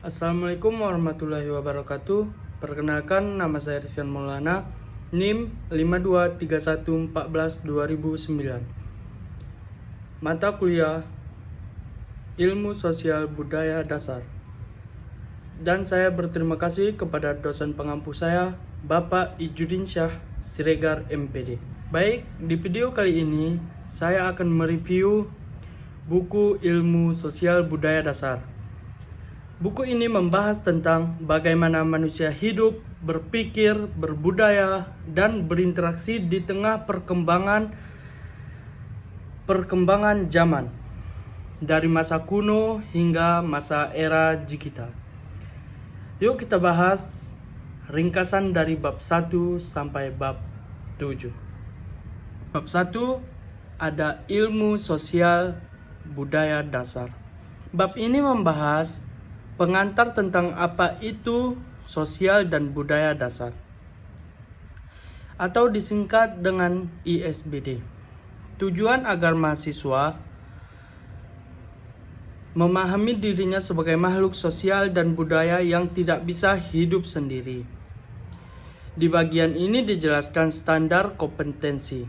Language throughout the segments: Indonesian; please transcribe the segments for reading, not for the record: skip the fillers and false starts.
Assalamualaikum warahmatullahi wabarakatuh. Perkenalkan, nama saya Rizkan Maulana, NIM 523114-2009. Mata kuliah Ilmu Sosial Budaya Dasar. Dan saya berterima kasih kepada dosen pengampu saya, Bapak Ijudin Syah Siregar MPD. Baik, di video kali ini saya akan mereview buku Ilmu Sosial Budaya Dasar. Buku ini membahas tentang bagaimana manusia hidup, berpikir, berbudaya, dan berinteraksi di tengah perkembangan zaman, dari masa kuno hingga masa era digital. Yuk kita bahas ringkasan dari bab 1 sampai bab 7. Bab 1 ada ilmu sosial budaya dasar. Bab ini membahas pengantar tentang apa itu sosial dan budaya dasar, atau disingkat dengan ISBD. Tujuan agar mahasiswa memahami dirinya sebagai makhluk sosial dan budaya yang tidak bisa hidup sendiri. Di bagian ini dijelaskan standar kompetensi,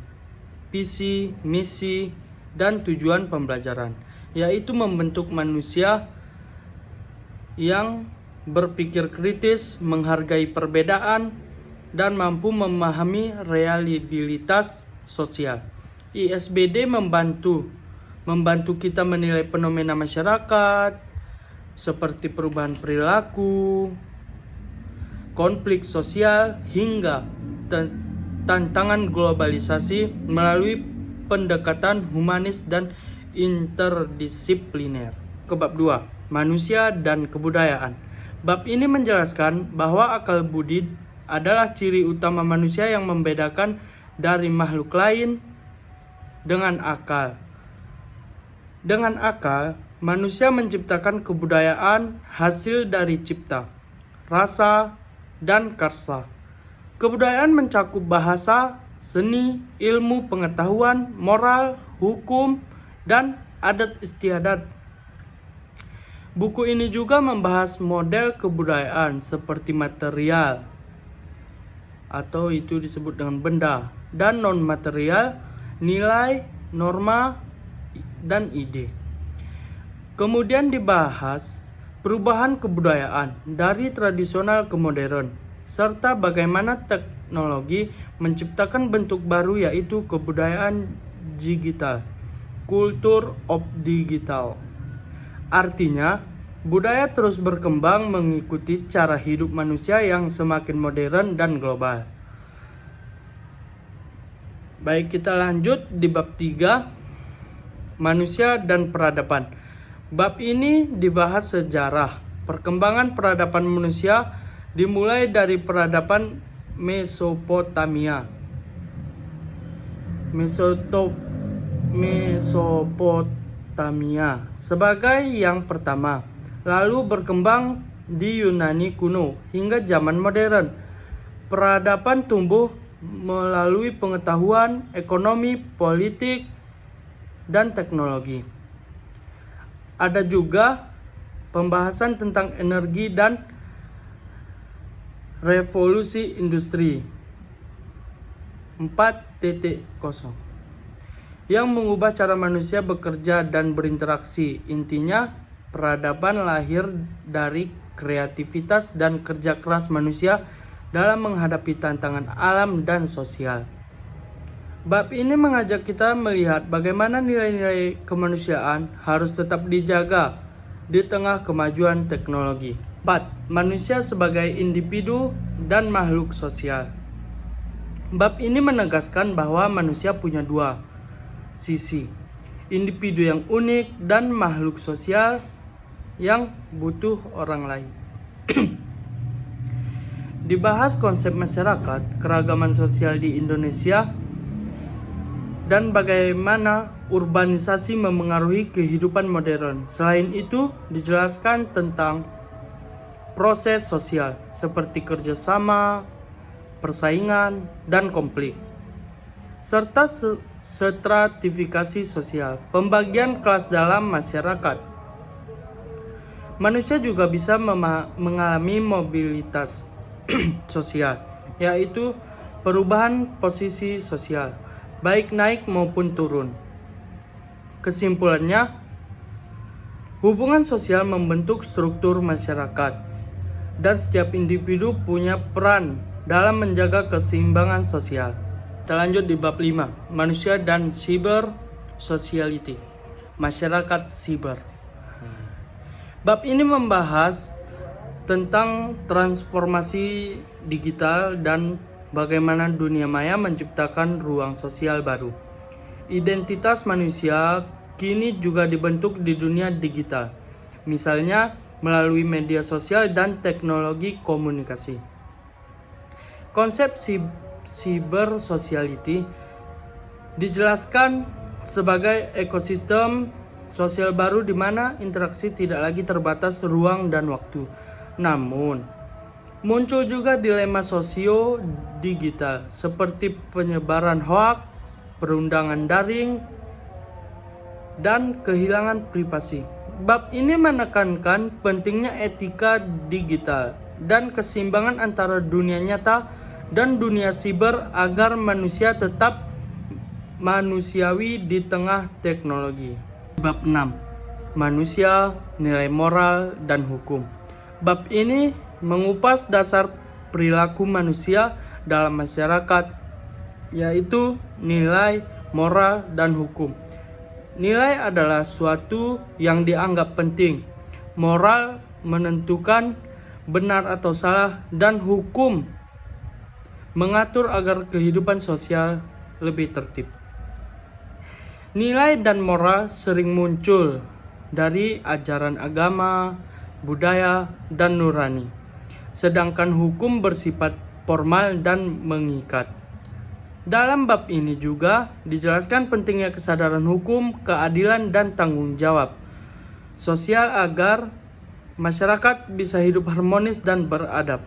visi, misi, dan tujuan pembelajaran, yaitu membentuk manusia yang berpikir kritis, menghargai perbedaan, dan mampu memahami realitas sosial. ISBD membantu kita menilai fenomena masyarakat seperti perubahan perilaku, konflik sosial, hingga tantangan globalisasi melalui pendekatan humanis dan interdisipliner. Ke bab 2, manusia dan kebudayaan. Bab ini menjelaskan bahwa akal budi adalah ciri utama manusia yang membedakan dari makhluk lain. Dengan akal, manusia menciptakan kebudayaan hasil dari cipta, rasa, dan karsa. Kebudayaan mencakup bahasa, seni, ilmu, pengetahuan, moral, hukum, dan adat istiadat. Buku ini juga membahas model kebudayaan seperti material, atau itu disebut dengan benda, dan non-material, nilai, norma, dan ide. Kemudian dibahas perubahan kebudayaan dari tradisional ke modern, serta bagaimana teknologi menciptakan bentuk baru, yaitu kebudayaan digital, culture of digital. Artinya, budaya terus berkembang mengikuti cara hidup manusia yang semakin modern dan global. Baik, kita lanjut di bab 3, manusia dan peradaban. Bab ini dibahas sejarah perkembangan peradaban manusia dimulai dari peradaban Mesopotamia sebagai yang pertama, lalu berkembang di Yunani kuno hingga zaman modern. Peradaban tumbuh melalui pengetahuan, ekonomi, politik, dan teknologi. Ada juga pembahasan tentang energi dan revolusi industri 4.0 yang mengubah cara manusia bekerja dan berinteraksi. Intinya, peradaban lahir dari kreativitas dan kerja keras manusia dalam menghadapi tantangan alam dan sosial. Bab ini mengajak kita melihat bagaimana nilai-nilai kemanusiaan harus tetap dijaga di tengah kemajuan teknologi. 4. Manusia sebagai individu dan makhluk sosial. Bab ini menegaskan bahwa manusia punya dua sisi, individu yang unik dan makhluk sosial yang butuh orang lain. Dibahas konsep masyarakat, keragaman sosial di Indonesia, dan bagaimana urbanisasi memengaruhi kehidupan modern. Selain itu, dijelaskan tentang proses sosial seperti kerjasama, persaingan, dan konflik, serta stratifikasi sosial, pembagian kelas dalam masyarakat, Manusia juga bisa mengalami mobilitas sosial, yaitu perubahan posisi sosial, baik naik maupun turun. Kesimpulannya, hubungan sosial membentuk struktur masyarakat, dan setiap individu punya peran dalam menjaga keseimbangan sosial. Kita lanjut di bab 5, manusia dan cyber sociality, masyarakat siber. Bab ini membahas tentang transformasi digital dan bagaimana dunia maya menciptakan ruang sosial baru. Identitas manusia kini juga dibentuk di dunia digital, misalnya melalui media sosial dan teknologi komunikasi. Konsep cyber sociality dijelaskan sebagai ekosistem sosial baru di mana interaksi tidak lagi terbatas ruang dan waktu. Namun, muncul juga dilema sosio-digital seperti penyebaran hoaks, perundangan daring, dan kehilangan privasi. Bab ini menekankan pentingnya etika digital dan keseimbangan antara dunia nyata dan dunia siber agar manusia tetap manusiawi di tengah teknologi. Bab 6. Manusia, nilai moral, dan hukum. Bab ini mengupas dasar perilaku manusia dalam masyarakat, yaitu nilai, moral, dan hukum. Nilai adalah suatu yang dianggap penting. Moral menentukan benar atau salah, dan hukum mengatur agar kehidupan sosial lebih tertib. Nilai dan moral sering muncul dari ajaran agama, budaya, dan nurani, sedangkan hukum bersifat formal dan mengikat. Dalam bab ini juga dijelaskan pentingnya kesadaran hukum, keadilan, dan tanggung jawab sosial agar masyarakat bisa hidup harmonis dan beradab.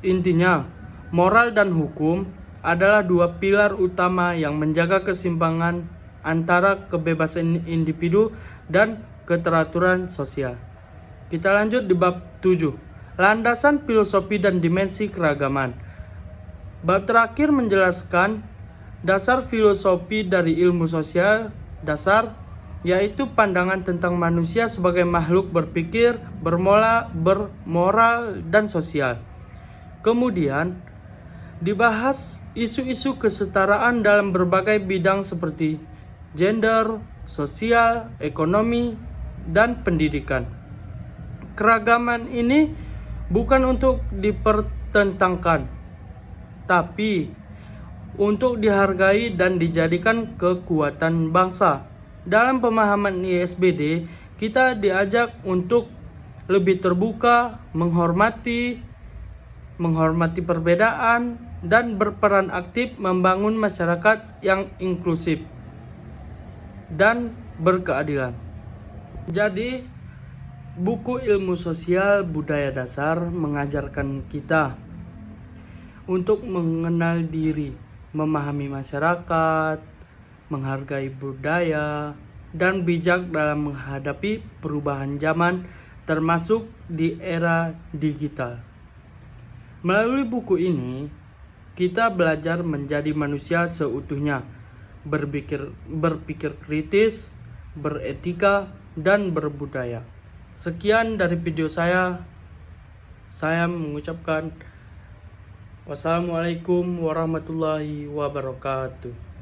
Intinya, moral dan hukum adalah dua pilar utama yang menjaga keseimbangan antara kebebasan individu dan keteraturan sosial. Kita lanjut di bab 7, landasan filosofi dan dimensi keragaman. Bab terakhir menjelaskan dasar filosofi dari ilmu sosial dasar, yaitu pandangan tentang manusia sebagai makhluk berpikir, bermoral, dan sosial. Kemudian dibahas isu-isu kesetaraan dalam berbagai bidang seperti gender, sosial, ekonomi, dan pendidikan. Keragaman ini bukan untuk dipertentangkan, tapi untuk dihargai dan dijadikan kekuatan bangsa. Dalam pemahaman ISBD, kita diajak untuk lebih terbuka, menghormati perbedaan, dan berperan aktif membangun masyarakat yang inklusif dan berkeadilan. Jadi, buku ilmu sosial budaya dasar mengajarkan kita untuk mengenal diri, memahami masyarakat, menghargai budaya, dan bijak dalam menghadapi perubahan zaman, termasuk di era digital. Melalui buku ini, kita belajar menjadi manusia seutuhnya, berpikir kritis, beretika, dan berbudaya. Sekian dari video saya. Saya mengucapkan wassalamualaikum warahmatullahi wabarakatuh.